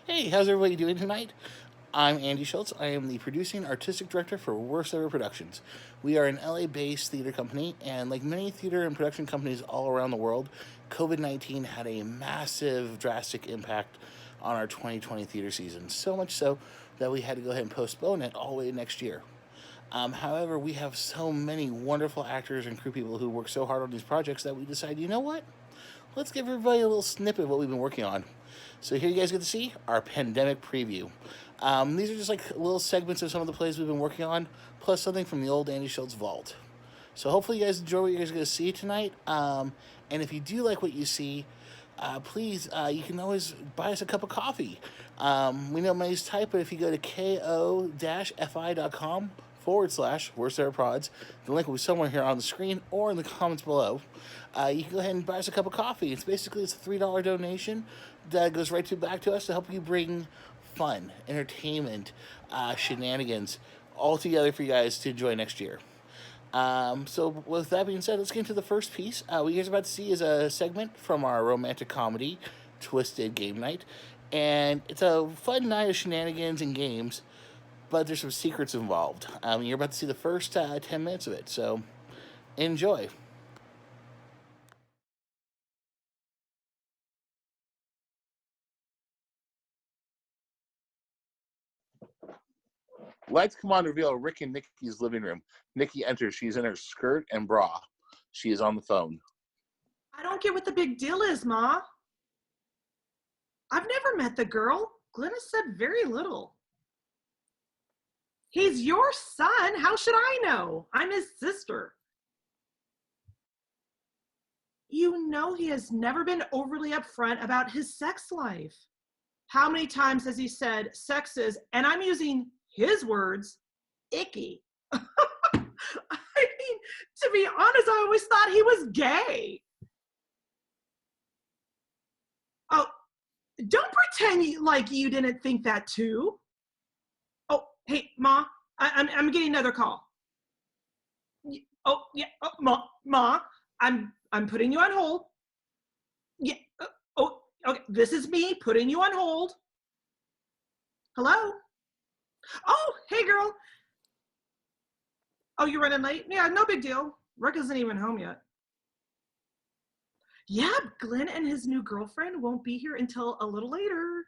Hey, how's everybody doing tonight? I'm Andy Schultz. I am the producing artistic director for Worst Ever Productions. We are an LA based theater company, and like many theater and production companies all around the world, COVID 19 had a massive, drastic impact on our 2020 theater season. So much so that we had to go ahead and postpone it all the way next year. However, we have so many wonderful actors and crew people who work so hard on these projects that we decided, you know what? Let's give everybody a little snippet of what we've been working on. So here you guys get to see our pandemic preview. These are just like little segments of some of the plays we've been working on, plus something from the old Andy Schultz vault. So hopefully you guys enjoy what you guys are going to see tonight. And if you do like what you see, please, you can always buy us a cup of coffee. We know money's tight, but if you go to ko-fi.com// Worst Ever Prods, the link will be somewhere here on the screen or in the comments below. You can go ahead and buy us a cup of coffee. It's a $3 donation that goes back to us to help you bring fun, entertainment, shenanigans all together for you guys to enjoy next year. So with that being said, let's get into the first piece. What you guys are about to see is a segment from our romantic comedy, Twisted Game Night. And it's a fun night of shenanigans and games, but there's some secrets involved. You're about to see the first 10 minutes of it, so enjoy. Lights come on to reveal Rick and Nikki's living room. Nikki enters. She's in her skirt and bra. She is on the phone. I don't get what the big deal is, Ma. I've never met the girl. Glenn has said very little. He's your son. How should I know? I'm his sister. You know he has never been overly upfront about his sex life. How many times has he said sex is, and I'm using his words, icky? I mean, to be honest, I always thought he was gay. Oh, don't pretend like you didn't think that too. Oh, hey, Ma, I'm getting another call. Oh, yeah, Ma, I'm putting you on hold. Yeah, oh, okay, this is me putting you on hold. Hello? Oh, hey, girl. Oh, you're running late? Yeah, no big deal. Rick isn't even home yet. Yeah, Glenn and his new girlfriend won't be here until a little later.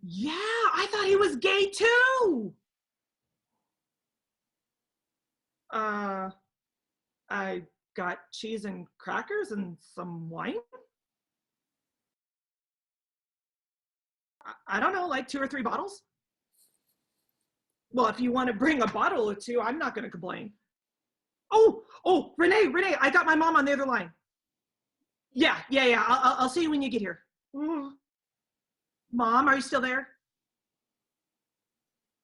Yeah, I thought he was gay too. I got cheese and crackers and some wine. I don't know, like 2 or 3 bottles. Well, if you want to bring a bottle or two, I'm not going to complain. Oh, Renee, I got my mom on the other line. Yeah. I'll see you when you get here. Mom, are you still there?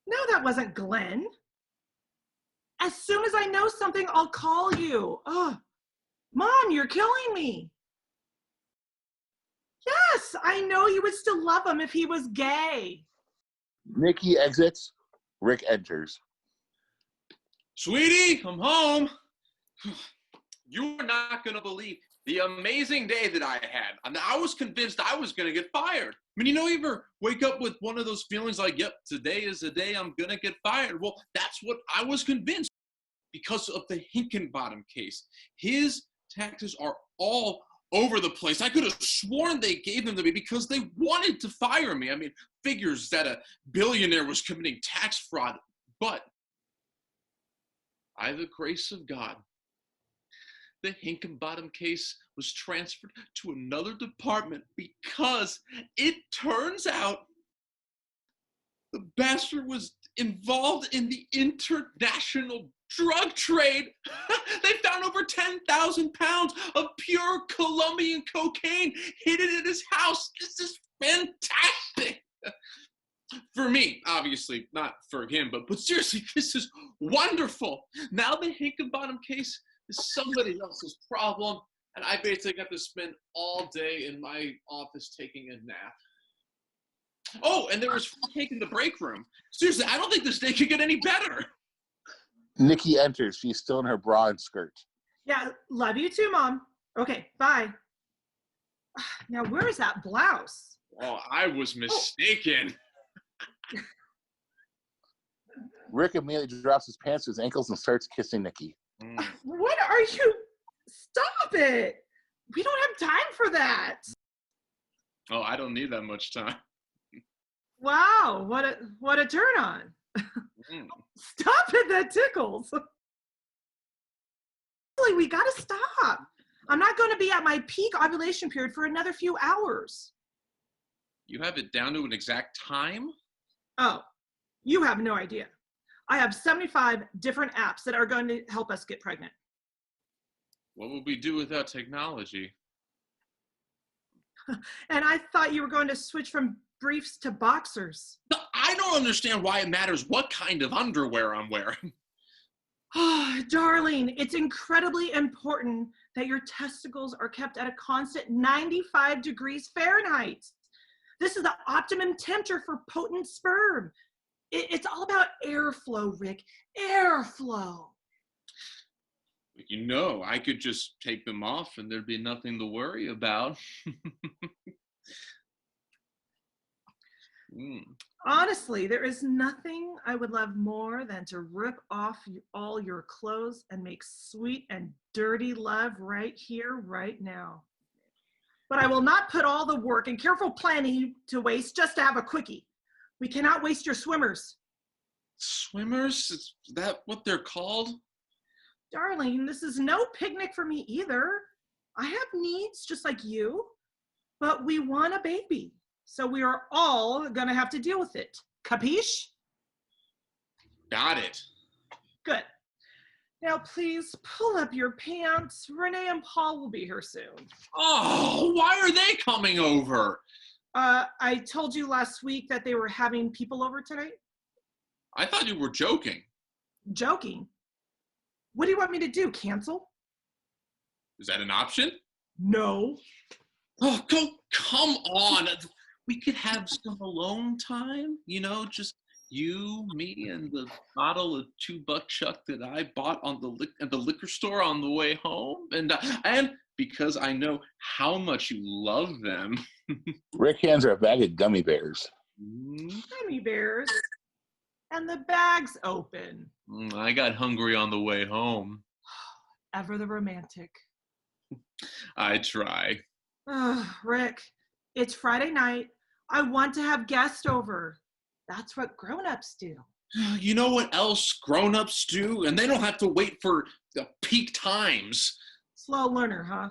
No, that wasn't Glenn. As soon as I know something, I'll call you. Mom, you're killing me. Yes, I know you would still love him if he was gay. Nikki exits. Rick enters. Sweetie, I'm home. You are not going to believe the amazing day that I had. I mean, I was convinced I was going to get fired. I mean, you ever wake up with one of those feelings like, yep, today is the day I'm going to get fired? Well, that's what I was convinced because of the Hinkenbottom case. His taxes are all over the place. I could have sworn they gave them to me because they wanted to fire me. I mean, figures that a billionaire was committing tax fraud, but by the grace of God, the Hinkenbottom case was transferred to another department because it turns out the bastard was involved in the international drug trade. They found over 10,000 pounds of pure Colombian cocaine hidden in his house. This is fantastic. For me, obviously, not for him, but seriously, this is wonderful. Now the Hinkenbottom case is somebody else's problem, and I basically have to spend all day in my office taking a nap. Oh, and there was cake in the break room. Seriously, I don't think this day could get any better. Nikki enters. She's still in her bra and skirt. Yeah, love you too, Mom. Okay, bye. Now, where is that blouse? Oh, I was mistaken. Rick immediately drops his pants to his ankles and starts kissing Nikki. What are you? Stop it. We don't have time for that. Oh, I don't need that much time. Wow, what a turn on. Stop it, that tickles. Really, we gotta stop. I'm not going to be at my peak ovulation period for another few hours. You have it down to an exact time? Oh, you have no idea. I have 75 different apps that are going to help us get pregnant. What would we do without technology? And I thought you were going to switch from briefs to boxers. I don't understand why it matters what kind of underwear I'm wearing. Oh, darling, it's incredibly important that your testicles are kept at a constant 95 degrees Fahrenheit. This is the optimum temperature for potent sperm. It's all about airflow, Rick. Airflow. You know, I could just take them off and there'd be nothing to worry about. Honestly, there is nothing I would love more than to rip off all your clothes and make sweet and dirty love right here, right now. But I will not put all the work and careful planning to waste just to have a quickie. We cannot waste your swimmers. Swimmers? Is that what they're called? Darling, this is no picnic for me either. I have needs just like you, but we want a baby. So we are all gonna have to deal with it. Capiche? Got it. Good. Now please pull up your pants. Renee and Paul will be here soon. Oh, why are they coming over? I told you last week that they were having people over tonight. I thought you were joking. Joking? What do you want me to do, cancel? Is that an option? No. Oh, come on. We could have some alone time, you know, just you, me, and the bottle of $2 Chuck that I bought at the liquor store on the way home. And because I know how much you love them. Rick hands her a bag of gummy bears. Gummy bears? And the bag's open. I got hungry on the way home. Ever the romantic. I try. Rick, it's Friday night. I want to have guests over. That's what grown-ups do. You know what else grown-ups do? And they don't have to wait for the peak times. Slow learner, huh?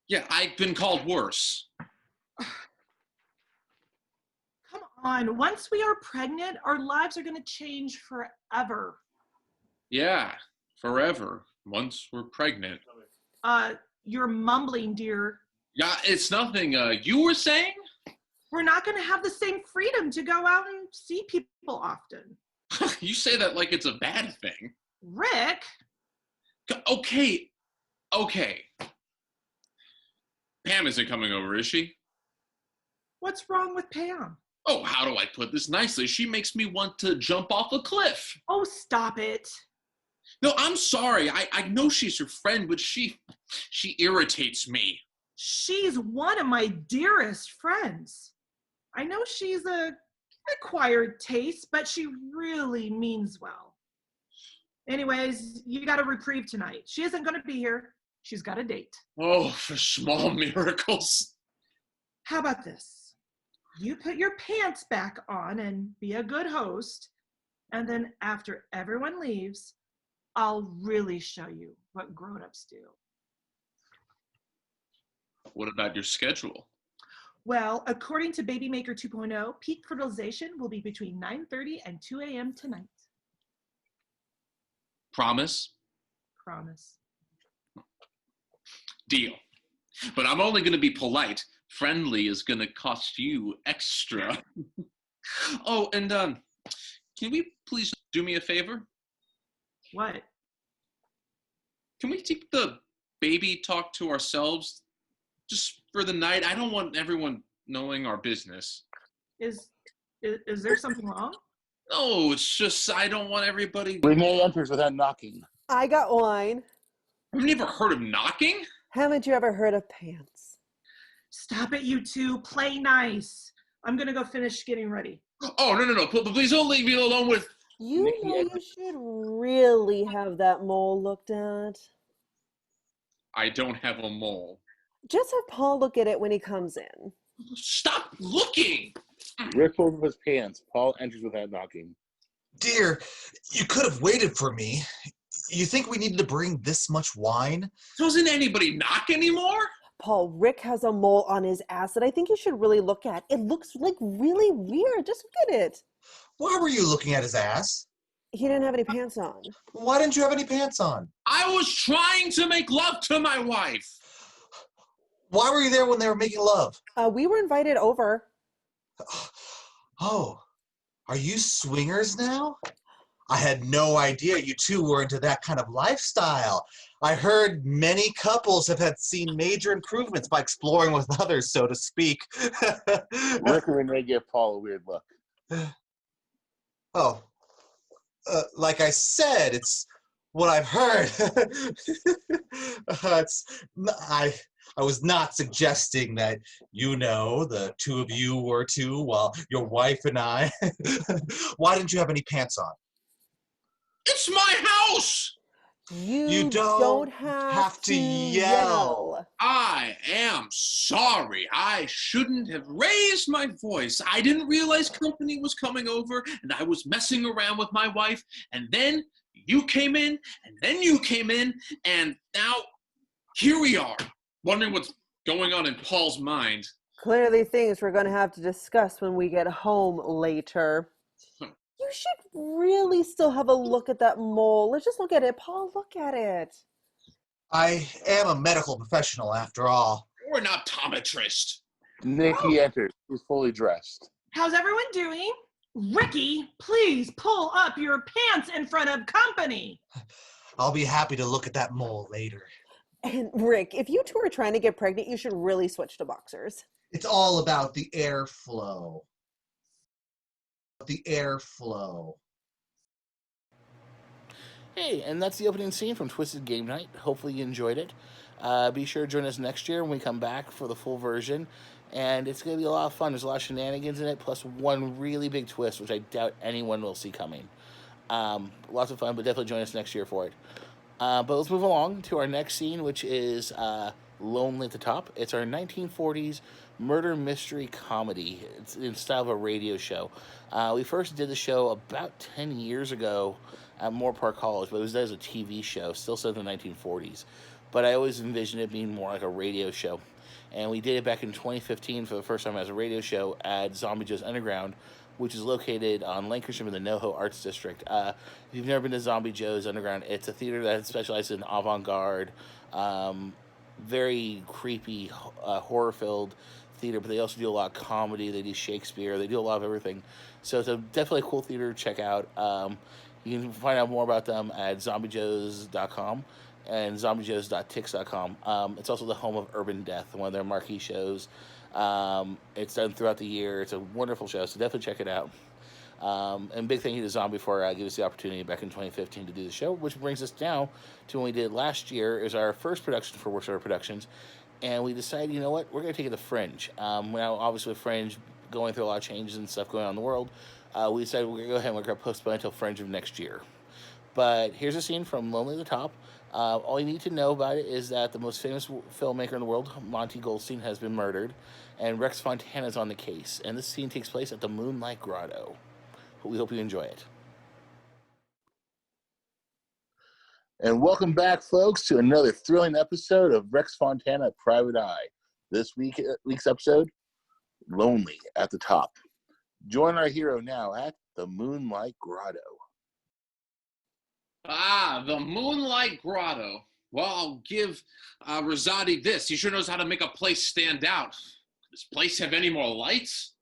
Yeah, I've been called worse. Come on. Once we are pregnant, our lives are going to change forever. Yeah, forever. Once we're pregnant. You're mumbling, dear. Yeah, it's nothing. You were saying? We're not going to have the same freedom to go out and see people often. You say that like it's a bad thing. Rick? Okay. Pam isn't coming over, is she? What's wrong with Pam? Oh, how do I put this nicely? She makes me want to jump off a cliff. Oh, stop it. No, I'm sorry. I know she's your friend, but she irritates me. She's one of my dearest friends. I know she's a acquired taste, but she really means well. Anyways, you got a reprieve tonight. She isn't going to be here. She's got a date. Oh, for small miracles. How about this? You put your pants back on and be a good host, and then after everyone leaves, I'll really show you what grown-ups do. What about your schedule? Well, according to Baby Maker 2.0, peak fertilization will be between 9:30 and 2 a.m. tonight. Promise? Promise. Deal. But I'm only going to be polite. Friendly is going to cost you extra. Oh, and can we please do me a favor? What? Can we keep the baby talk to ourselves just for the night? I don't want everyone knowing our business. Is there something wrong? No, it's just I don't want everybody. Renee enters without knocking. I got wine. I've never heard of knocking. Haven't you ever heard of pants? Stop it, you two. Play nice. I'm gonna go finish getting ready. Oh, no. Please don't leave me alone with... You Nikki know Edwards. you should really have that mole looked at. I don't have a mole. Just have Paul look at it when he comes in. Stop looking! Rick pulls up his pants. Paul enters without knocking. Dear, you could have waited for me. You think we needed to bring this much wine? Doesn't anybody knock anymore? Paul, Rick has a mole on his ass that I think you should really look at. It looks like really weird. Just look at it. Why were you looking at his ass? He didn't have any pants on. Why didn't you have any pants on? I was trying to make love to my wife. Why were you there when they were making love? We were invited over. Oh, are you swingers now? I had no idea you two were into that kind of lifestyle. I heard many couples have had seen major improvements by exploring with others, so to speak. Rick and Renee give Paul a weird look. Oh, like I said, it's what I've heard. I was not suggesting that, the two of you were to, while your wife and I. Why didn't you have any pants on? It's my house! You don't have to yell. I am sorry. I shouldn't have raised my voice. I didn't realize company was coming over, and I was messing around with my wife, and then you came in, and then you came in, and now here we are, wondering what's going on in Paul's mind. Clearly things we're going to have to discuss when we get home later. You should really still have a look at that mole. Let's just look at it. Paul, look at it. I am a medical professional after all. We're not optometrist. Nikki enters. He's fully dressed. How's everyone doing? Ricky, please pull up your pants in front of company. I'll be happy to look at that mole later. And Rick, if you two are trying to get pregnant, you should really switch to boxers. It's all about the airflow. The airflow. Hey, and that's the opening scene from Twisted Game Night. Hopefully you enjoyed it. Be sure to join us next year when we come back for the full version. And it's going to be a lot of fun. There's a lot of shenanigans in it, plus one really big twist, which I doubt anyone will see coming. Lots of fun, but definitely join us next year for it. But let's move along to our next scene, which is Lonely at the Top. It's our 1940s murder mystery comedy. It's in style of a radio show. We first did the show about 10 years ago at Moore Park College, but it was as a TV show, still set in the 1940s. But I always envisioned it being more like a radio show. And we did it back in 2015 for the first time as a radio show at Zombie Joe's Underground, which is located on Lancashire in the NoHo Arts District. If you've never been to Zombie Joe's Underground, it's a theater that specializes in avant-garde, very creepy, horror-filled theater, but they also do a lot of comedy. They do Shakespeare. They do a lot of everything. So it's definitely a cool theater to check out. You can find out more about them at zombiejoes.com and zombiejoes.tix.com. It's also the home of Urban Death, one of their marquee shows. It's done throughout the year. It's a wonderful show, so definitely check it out. And big thank you to Zombie for giving us the opportunity back in 2015 to do the show, which brings us now to when we did last year. It was our first production for Worcester Productions, and we decided, you know what, we're going to take it to Fringe. Now, obviously, with Fringe going through a lot of changes and stuff going on in the world, we decided we're going to go ahead and we're going to postpone until Fringe of next year. But here's a scene from Lonely at the Top. All you need to know about it is that the most famous filmmaker in the world, Monty Goldstein, has been murdered, and Rex Fontana is on the case. And this scene takes place at the Moonlight Grotto. We hope you enjoy it. And welcome back, folks, to another thrilling episode of Rex Fontana Private Eye. This week's episode, Lonely at the Top. Join our hero now at the Moonlight Grotto. Ah, the Moonlight Grotto. Well, I'll give Rosati this. He sure knows how to make a place stand out. Does this place have any more lights?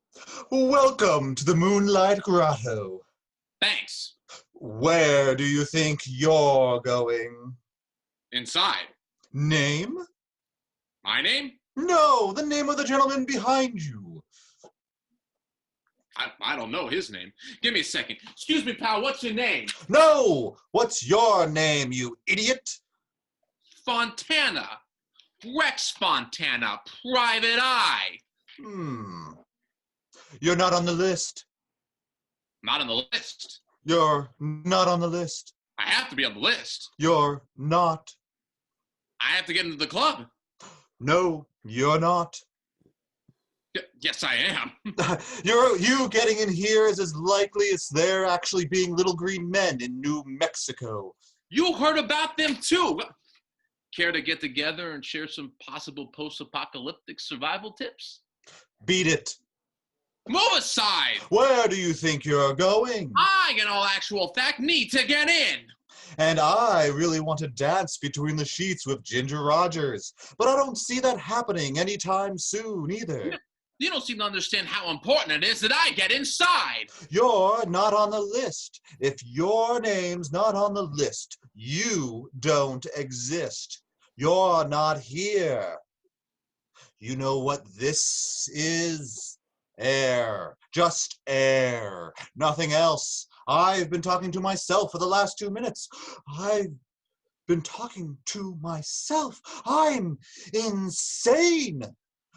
Welcome to the Moonlight Grotto. Thanks. Where do you think you're going? Inside. Name? My name? No, the name of the gentleman behind you. I don't know his name. Give me a second. Excuse me, pal, what's your name? No! What's your name, you idiot? Fontana. Rex Fontana, Private Eye. You're not on the list. Not on the list. You're not on the list. I have to be on the list. You're not. I have to get into the club. No, you're not. Yes, I am. You getting in here is as likely as there actually being little green men in New Mexico. You heard about them too. Care to get together and share some possible post-apocalyptic survival tips? Beat it. Move aside! Where do you think you're going? I, in all actual fact, need to get in! And I really want to dance between the sheets with Ginger Rogers, but I don't see that happening anytime soon either. You don't seem to understand how important it is that I get inside! You're not on the list. If your name's not on the list, you don't exist. You're not here. You know what this is? Air. Just air. Nothing else. I've been talking to myself for the last 2 minutes. I've been talking to myself. I'm insane.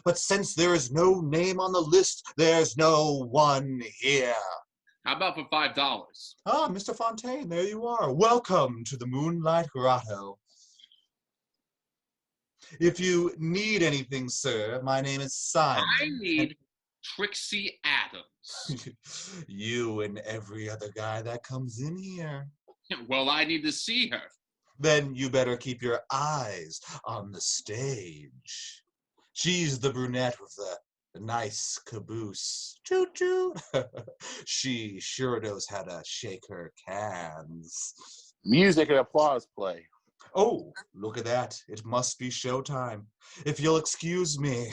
But since there is no name on the list, there's no one here. How about for $5? Ah, Mr. Fontaine, there you are. Welcome to the Moonlight Grotto. If you need anything, sir, my name is Simon. I need Trixie Adams. You and every other guy that comes in here. Well, I need to see her. Then you better keep your eyes on the stage. She's the brunette with the nice caboose. Choo-choo. She sure knows how to shake her cans. Music and applause play. Oh, look at that. It must be showtime. If you'll excuse me.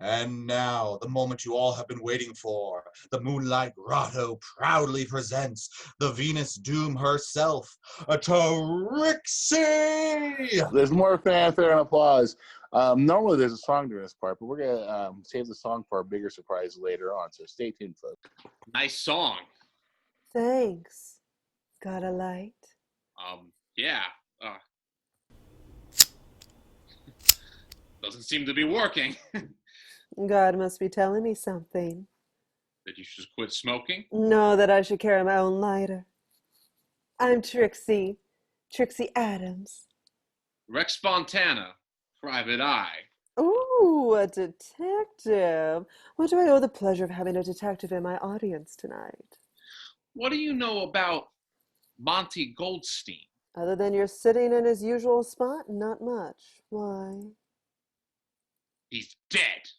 And now, the moment you all have been waiting for. The Moonlight Grotto proudly presents the Venus Doom herself, a Trixie! There's more fanfare and applause. Normally there's a song during this part, but we're going to save the song for a bigger surprise later on, so stay tuned, folks. Nice song. Thanks. Got a light? Yeah. Doesn't seem to be working. God must be telling me something. That you should quit smoking? No, that I should carry my own lighter. I'm Trixie Adams. Rex Fontana, Private Eye. Ooh, a detective. What do I owe the pleasure of having a detective in my audience tonight? What do you know about Monty Goldstein? Other than you're sitting in his usual spot, not much. Why? He's dead.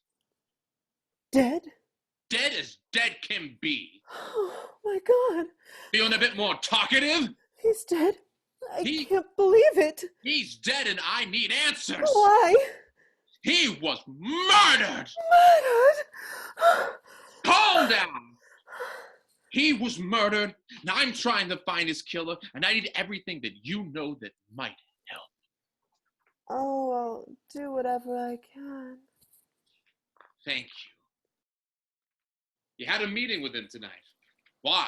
Dead? Dead as dead can be. Oh, my God. Feeling a bit more talkative? He's dead? I can't believe it. He's dead and I need answers. Why? He was murdered. Murdered? Calm down. He was murdered, and I'm trying to find his killer, and I need everything that you know that might help. Oh, I'll do whatever I can. Thank you. You had a meeting with him tonight. Why?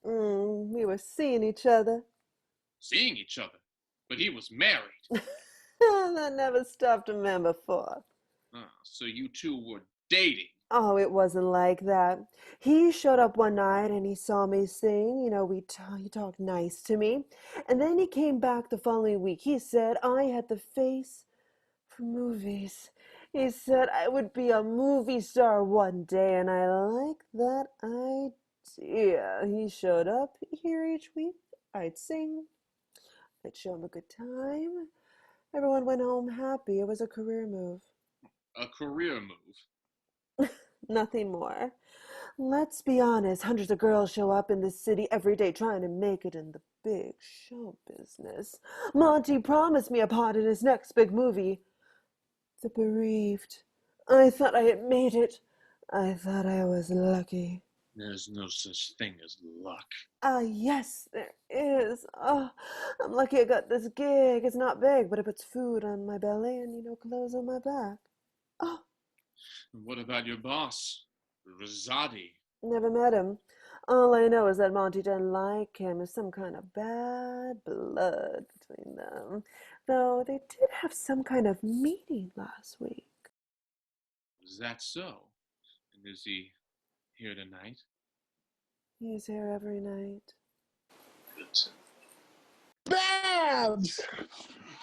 We were seeing each other. Seeing each other. But he was married. That never stopped a man before. So you two were dating. Oh, it wasn't like that. He showed up one night and he saw me sing. You know, he talked nice to me. And then he came back the following week. He said I had the face for movies. He said I would be a movie star one day, and I like that idea. He showed up here each week. I'd sing. I'd show him a good time. Everyone went home happy. It was a career move. A career move. Nothing more. Let's be honest, hundreds of girls show up in this city every day trying to make it in the big show business. Monty promised me a part in his next big movie. The Bereaved. I thought I had made it. I thought I was lucky. There's no such thing as luck. Yes, there is. Oh, I'm lucky I got this gig. It's not big, but it puts food on my belly and, clothes on my back. Oh. What about your boss, Rosati? Never met him. All I know is that Monty didn't like him. There's some kind of bad blood between them. Though they did have some kind of meeting last week. that so? And is he here tonight? He's here every night. Good. Babs!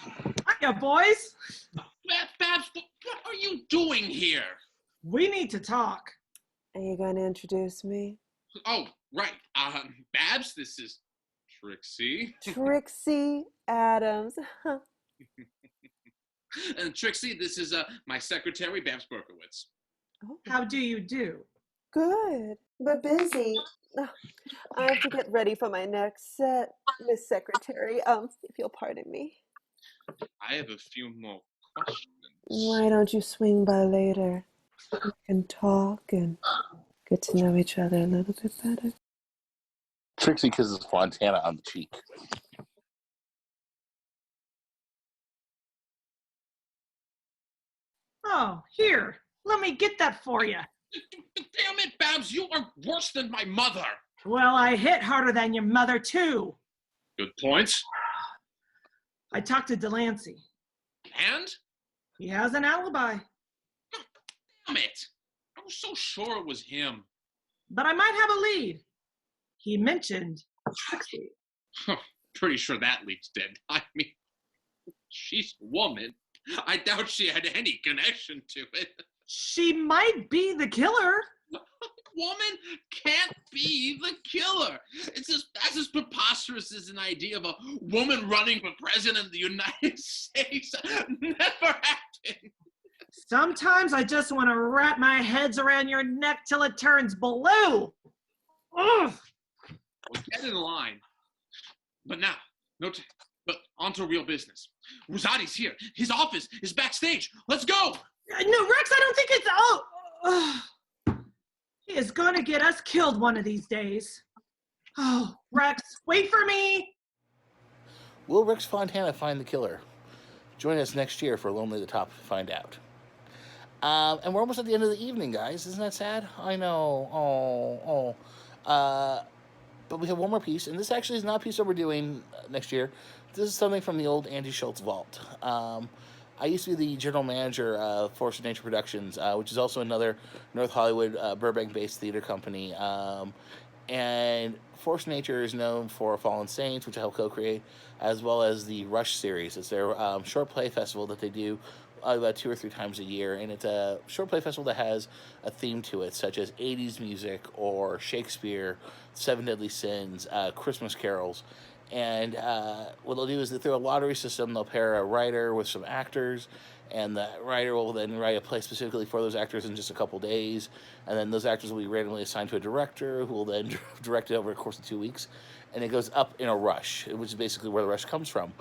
Hiya, boys. Babs, what are you doing here? We need to talk. Are you going to introduce me? Oh, right. Babs, this is Trixie. Trixie Adams. And Trixie, this is my secretary, Babs Berkowitz. Oh, How do you do? good, but busy. Ugh, I have to get ready for my next set, Miss Secretary. If you'll pardon me. I have a few more questions. Why don't you swing by later? We can talk and get to know each other a little bit better. Trixie kisses Fontana on the cheek. Oh, here. Let me get that for you. Damn it, Babs, you are worse than my mother. Well, I hit harder than your mother, too. Good points. I talked to Delancey. And? He has an alibi. Damn it. I was so sure it was him. But I might have a lead. He mentioned Trixie. Pretty sure that lead's dead. I mean, she's a woman. I doubt she had any connection to it. She might be the killer. Woman can't be the killer. That's as preposterous as an idea of a woman running for president of the United States. Never happened. Sometimes I just want to wrap my heads around your neck till it turns blue. Ugh. Well, get in line. But now, but on to real business. Rosati's here. His office is backstage. Let's go. No, Rex, I don't think it's... Oh. He is going to get us killed one of these days. Oh, Rex, wait for me. Will Rex Fontana find the killer? Join us next year for Lonely at the Top to find out. And we're almost at the end of the evening, guys. Isn't that sad? I know. But we have one more piece, and this actually is not a piece that we're doing next year. This is something from the old Andy Schultz vault. I used to be the general manager of Force of Nature Productions, which is also another North Hollywood, Burbank-based theater company. And Force of Nature is known for Fallen Saints, which I helped co-create, as well as the Rush series. It's their short play festival that they do about 2 or 3 times a year, and it's a short play festival that has a theme to it, such as 80s music or Shakespeare, Seven Deadly Sins, Christmas carols. And what they'll do is through a lottery system, they'll pair a writer with some actors, and the writer will then write a play specifically for those actors in just a couple days, and then those actors will be randomly assigned to a director who will then direct it over the course of 2 weeks, and it goes up in a rush, which is basically where the rush comes from.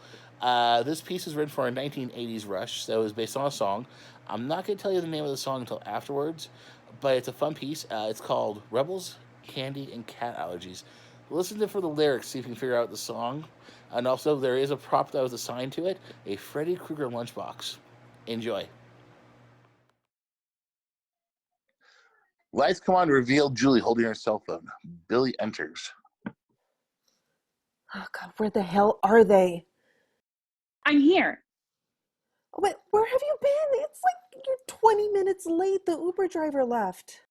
This piece is written for a 1980s rush, so it was based on a song. I'm not going to tell you the name of the song until afterwards, but it's a fun piece. It's called Rebels, Candy, and Cat Allergies. Listen to for the lyrics, see if you can figure out the song. And also, there is a prop that was assigned to it, a Freddy Krueger lunchbox. Enjoy. Lights come on to reveal Julie holding her cell phone. Billy enters. Oh, God, where the hell are they? I'm here. Wait, where have you been? It's like you're 20 minutes late. The Uber driver left.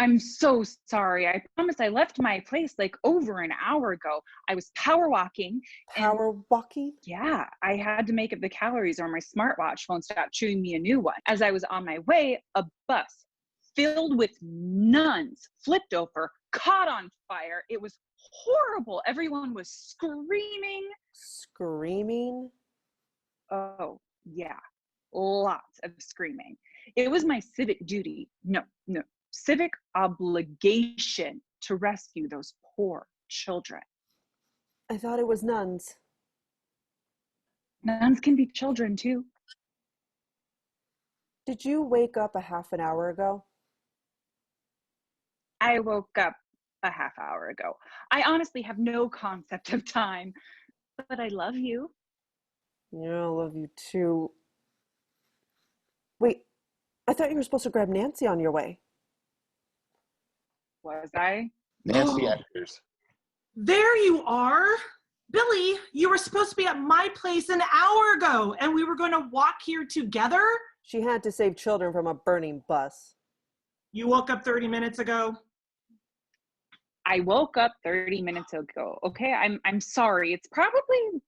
I'm so sorry. I promise I left my place like over an hour ago. I was power walking. Power walking? Yeah, I had to make up the calories or my smartwatch won't stop chewing me a new one. As I was on my way, a bus filled with nuns flipped over, caught on fire. It was horrible. Everyone was screaming. Screaming? Oh, yeah, lots of screaming. It was my civic duty. No, civic obligation to rescue those poor children. I thought it was nuns. Nuns can be children too. Did you wake up a half an hour ago? I woke up a half hour ago. I honestly have no concept of time, but I love you. Yeah, I love you too. Wait, I thought you were supposed to grab Nancy on your way. Was I? Nancy enters. There you are. Billy, you were supposed to be at my place an hour ago, and we were going to walk here together. She had to save children from a burning bus. You woke up 30 minutes ago. I woke up 30 minutes ago. Okay, I'm sorry. It's probably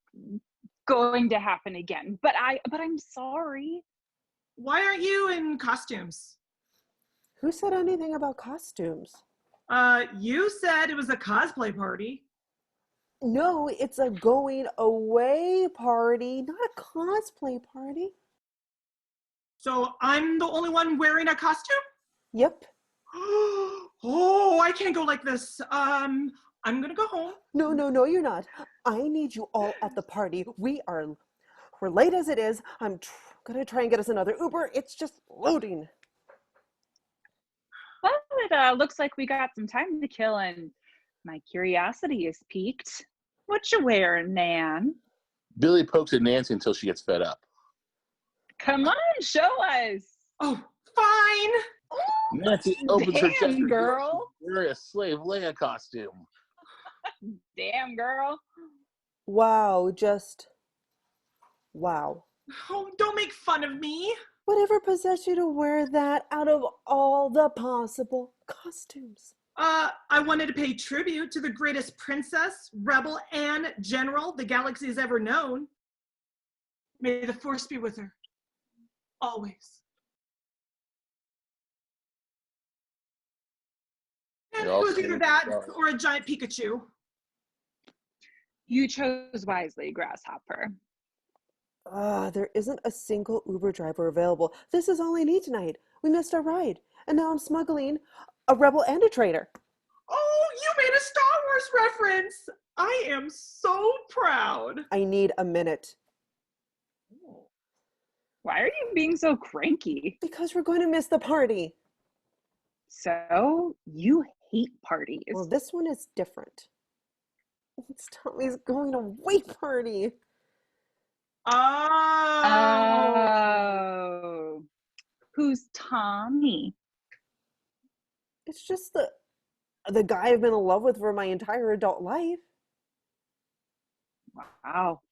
going to happen again, but I'm sorry. Why aren't you in costumes? Who said anything about costumes? You said it was a cosplay party. No, it's a going away party, not a cosplay party. So I'm the only one wearing a costume? Yep. Oh, I can't go like this. I'm gonna go home. No, you're not. I need you all at the party. We're late as it is. I'm gonna try and get us another Uber. It's just loading. Well, it looks like we got some time to kill, and my curiosity is piqued. What you wearing, Nan? Billy pokes at Nancy until she gets fed up. Come on, show us. Oh, fine. Nancy opens her chest. Damn, girl. Wearing a slave Leia costume. Damn, girl. Wow, just wow. Oh, don't make fun of me. Whatever possessed you to wear that out of all the possible costumes? I wanted to pay tribute to the greatest princess, rebel, and general the galaxy has ever known. May the force be with her. Always. And it was either that or a giant Pikachu. You chose wisely, Grasshopper. There isn't a single Uber driver available. This is all I need tonight. We missed our ride, and now I'm smuggling a rebel and a traitor. Oh, you made a Star Wars reference. I am so proud. I need a minute. Why are you being so cranky? Because we're going to miss the party. So, you hate parties. Well, this one is different. It's Tommy's going away party. Oh. Who's Tommy? It's just the guy I've been in love with for my entire adult life. Wow.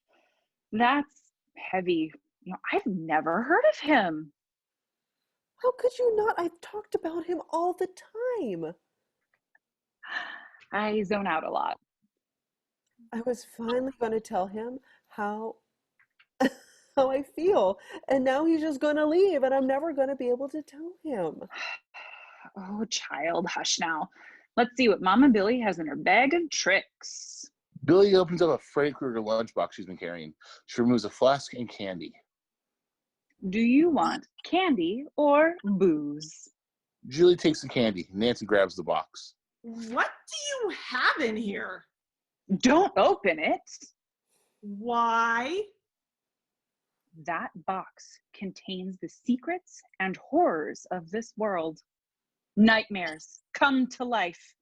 That's heavy. I've never heard of him. How could you not? I've talked about him all the time. I zone out a lot. I was finally going to tell him how I feel, and now he's just going to leave, and I'm never going to be able to tell him. Oh, child, hush now. Let's see what Mama Billy has in her bag of tricks. Billy opens up a Freddy Krueger lunchbox she's been carrying. She removes a flask and candy. Do you want candy or booze? Julie takes the candy. Nancy grabs the box. What do you have in here? Don't open it. Why? That box contains the secrets and horrors of this world. Nightmares come to life.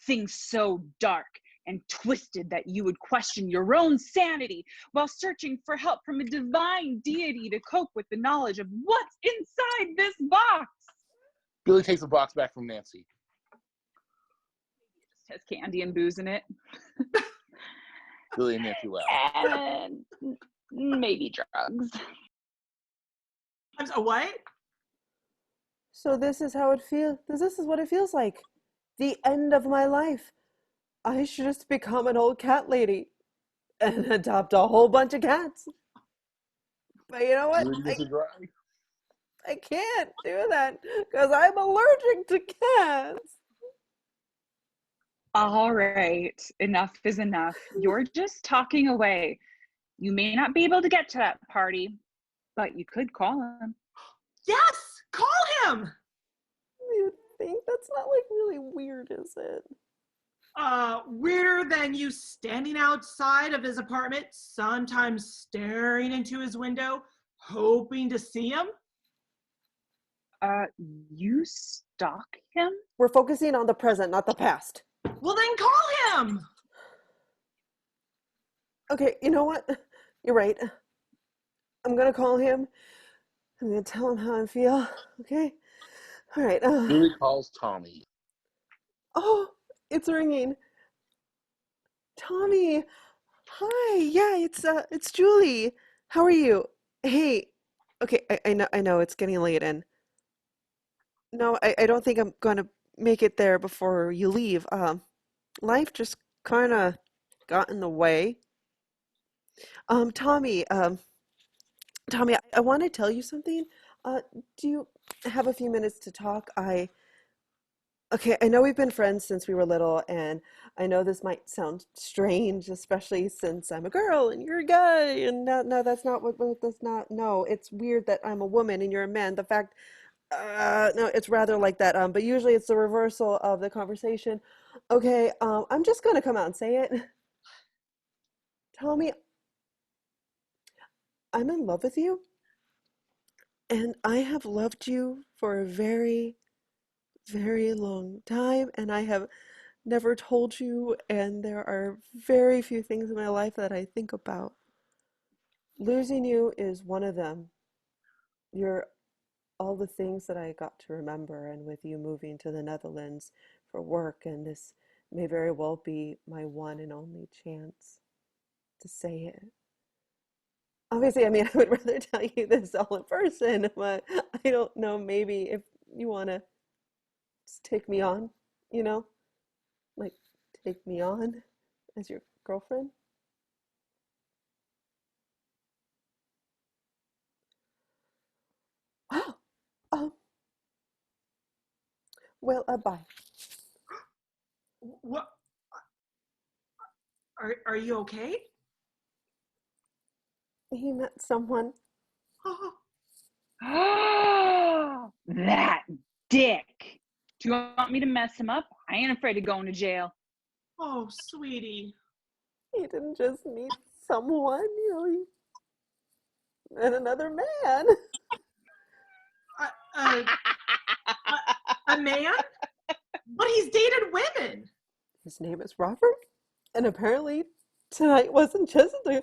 Things so dark and twisted that you would question your own sanity while searching for help from a divine deity to cope with the knowledge of what's inside this box. Billy takes the box back from Nancy. It has candy and booze in it. Billy and Nancy laugh. And maybe drugs. I'm so what? So this is how it feels. This is what it feels like. The end of my life. I should just become an old cat lady and adopt a whole bunch of cats. But you know what? I can't do that because I'm allergic to cats. All right, enough is enough. You're just talking away. You may not be able to get to that party, but you could call him. Yes, call him. You think that's not like really weird, is it? Weirder than you standing outside of his apartment, sometimes staring into his window, hoping to see him? You stalk him? We're focusing on the present, not the past. Well, then call him. Okay, you know what? You're right. I'm gonna call him. I'm gonna tell him how I feel. Okay? All right. Billy calls Tommy. Oh, it's ringing. Tommy. Hi. Yeah, it's Julie. How are you? Hey, Okay, I know it's getting late, and no, I don't think I'm gonna make it there before you leave. Life just kind of got in the way. Tommy, Tommy, I want to tell you something. Do you have a few minutes to talk? Okay, I know we've been friends since we were little, and I know this might sound strange, especially since I'm a girl and you're a guy, and no, that's not that's not, no, it's weird that I'm a woman and you're a man. The fact, no, it's rather like that, but usually it's the reversal of the conversation. Okay, I'm just gonna come out and say it. Tommy, I'm in love with you, and I have loved you for a very, very long time, and I have never told you, and there are very few things in my life that I think about. Losing you is one of them. You're all the things that I got to remember, and with you moving to the Netherlands for work, and this may very well be my one and only chance to say it. Obviously, I mean, I would rather tell you this all in person, but I don't know, maybe if you want to just take me on, you know? Like, take me on as your girlfriend? Oh, um, well, bye. What? Are you okay? He met someone. That dick. Do you want me to mess him up? I ain't afraid of going to jail. Oh, sweetie. He didn't just meet someone, he met another man. Uh, a man? But he's dated women. His name is Robert, and apparently tonight wasn't just a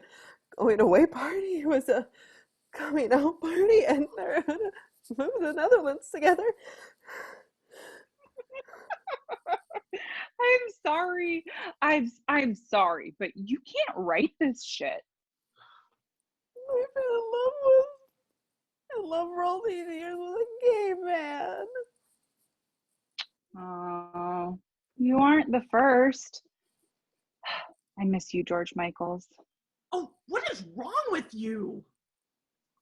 going away party, it was a coming out party, and they're gonna move to the Netherlands together. I'm sorry. I'm sorry, but you can't write this shit. I've been in love for all these years with a gay man. Oh, you aren't the first. I miss you, George Michaels. Oh, what is wrong with you?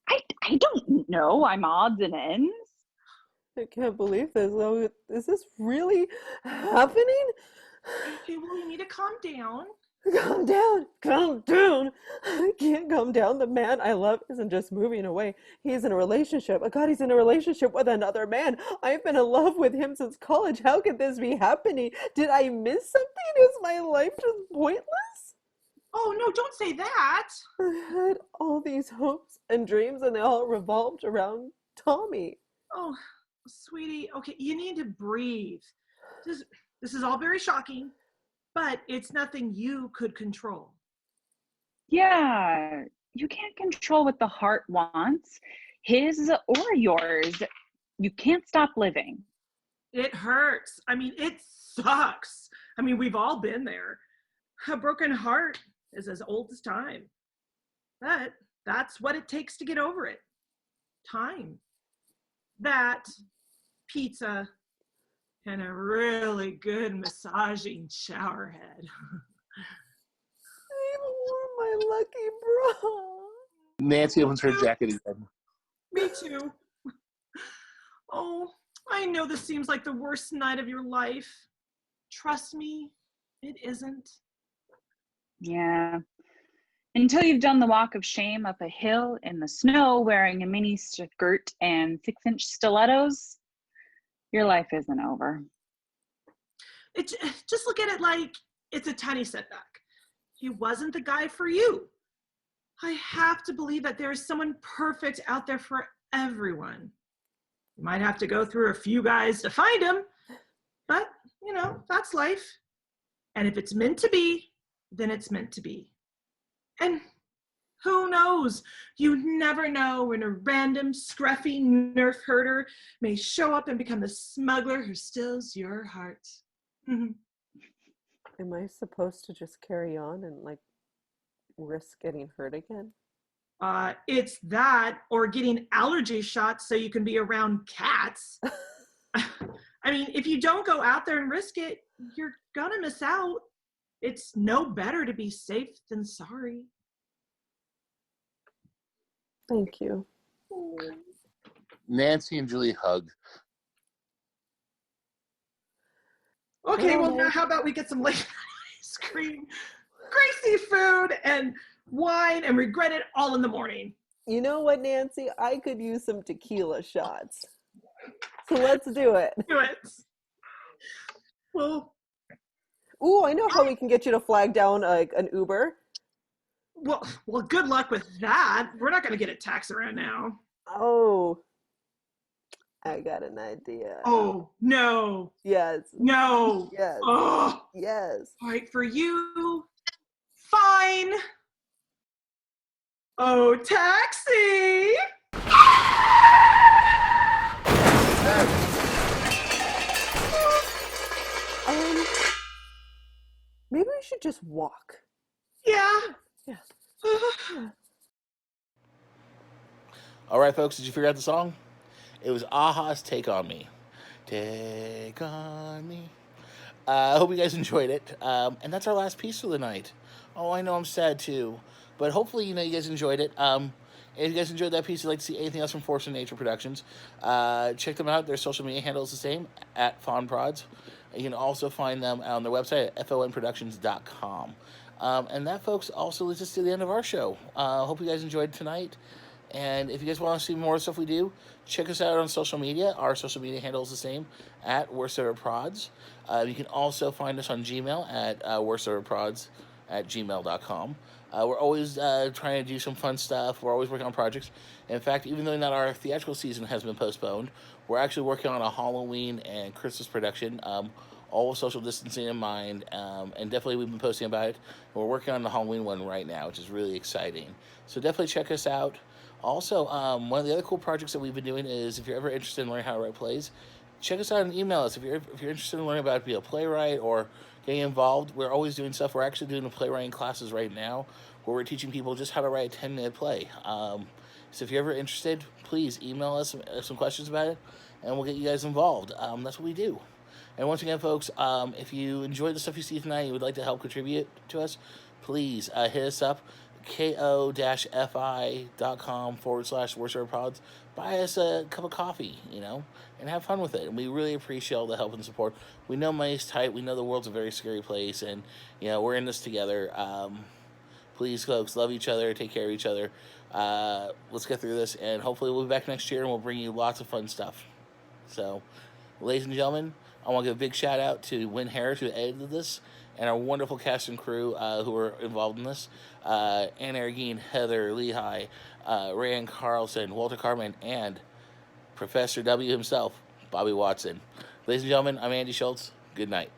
I don't know. I'm odds and ends. I can't believe this. Oh, is this really happening? Okay, well, you need to calm down. Calm down, calm down. I can't calm down. The man I love isn't just moving away. He's in a relationship. Oh God, he's in a relationship with another man. I've been in love with him since college. How could this be happening? Did I miss something? Is my life just pointless? Oh, no, don't say that. I had all these hopes and dreams, and they all revolved around Tommy. Oh, sweetie, okay, you need to breathe. This is all very shocking, but it's nothing you could control. Yeah, you can't control what the heart wants, his or yours. You can't stop living. It hurts. I mean, it sucks. I mean, we've all been there. A broken heart is as old as time. But that's what it takes to get over it. Time. That, pizza, and a really good massaging shower head. I wore my lucky bra. Nancy opens her jacket again. Me too. Oh, I know this seems like the worst night of your life. Trust me, it isn't. Yeah. Until you've done the walk of shame up a hill in the snow wearing a mini skirt and 6-inch stilettos, your life isn't over. Just look at it like it's a tiny setback. He wasn't the guy for you. I have to believe that there is someone perfect out there for everyone. You might have to go through a few guys to find him, but, that's life. And if it's meant to be, then it's meant to be. And who knows? You never know when a random, scruffy nerf herder may show up and become the smuggler who steals your heart. Am I supposed to just carry on and risk getting hurt again? It's that or getting allergy shots so you can be around cats. I mean, if you don't go out there and risk it, you're gonna miss out. It's no better to be safe than sorry. Thank you. Nancy and Julie hug. Okay, well, Oh. now how about we get some late night ice cream, greasy food, and wine, and regret it all in the morning. You know what, Nancy? I could use some tequila shots. So let's do it. Do it. Well, Ooh, I know how we can get you to flag down an Uber. well, good luck with that. We're not going to get a taxi right now. Oh, I got an idea. Oh, no. Yes. No. Yes. Oh, Yes. all right, for you. Fine. Oh, taxi. Maybe we should just walk. Yeah. Yeah. All right, folks, did you figure out the song? It was Aha's Take On Me. Take on me. I hope you guys enjoyed it. And that's our last piece for the night. Oh, I know I'm sad too. But hopefully, you guys enjoyed it. If you guys enjoyed that piece, you'd like to see anything else from Force and Nature Productions, check them out. Their social media handle is the same, at FawnProds. You can also find them on their website at fonproductions.com. And that, folks, also leads us to the end of our show. Hope you guys enjoyed tonight. And if you guys want to see more of the stuff we do, check us out on social media. Our social media handle is the same, at worsteverprods. You can also find us on Gmail at worsteverprods@gmail.com. We're always trying to do some fun stuff. We're always working on projects. In fact, even though not our theatrical season has been postponed, we're actually working on a Halloween and Christmas production, all with social distancing in mind. And definitely we've been posting about it. We're working on the Halloween one right now, which is really exciting. So definitely check us out. Also, one of the other cool projects that we've been doing is, if you're ever interested in learning how to write plays, check us out and email us. If you're interested in learning about how to be a playwright or getting involved, we're always doing stuff. We're actually doing the playwriting classes right now where we're teaching people just how to write a 10-minute play. So if you're ever interested, please email us some questions about it, and we'll get you guys involved. That's what we do. And once again, folks, if you enjoyed the stuff you see tonight and you would like to help contribute to us, please hit us up, ko-fi.com/worsteverprods. Buy us a cup of coffee, and have fun with it. And we really appreciate all the help and support. We know money's tight. We know the world's a very scary place, and, we're in this together. Please, folks, love each other, take care of each other. Let's get through this, and hopefully we'll be back next year, and we'll bring you lots of fun stuff. So, ladies and gentlemen, I want to give a big shout out to Wynn Harris, who edited this, and our wonderful cast and crew who were involved in this. Ann Ergine, Heather Lehigh, Rayanne Carlson, Walter Carmen, and Professor W himself, Bobby Watson. Ladies and gentlemen, I'm Andy Schultz. Good night.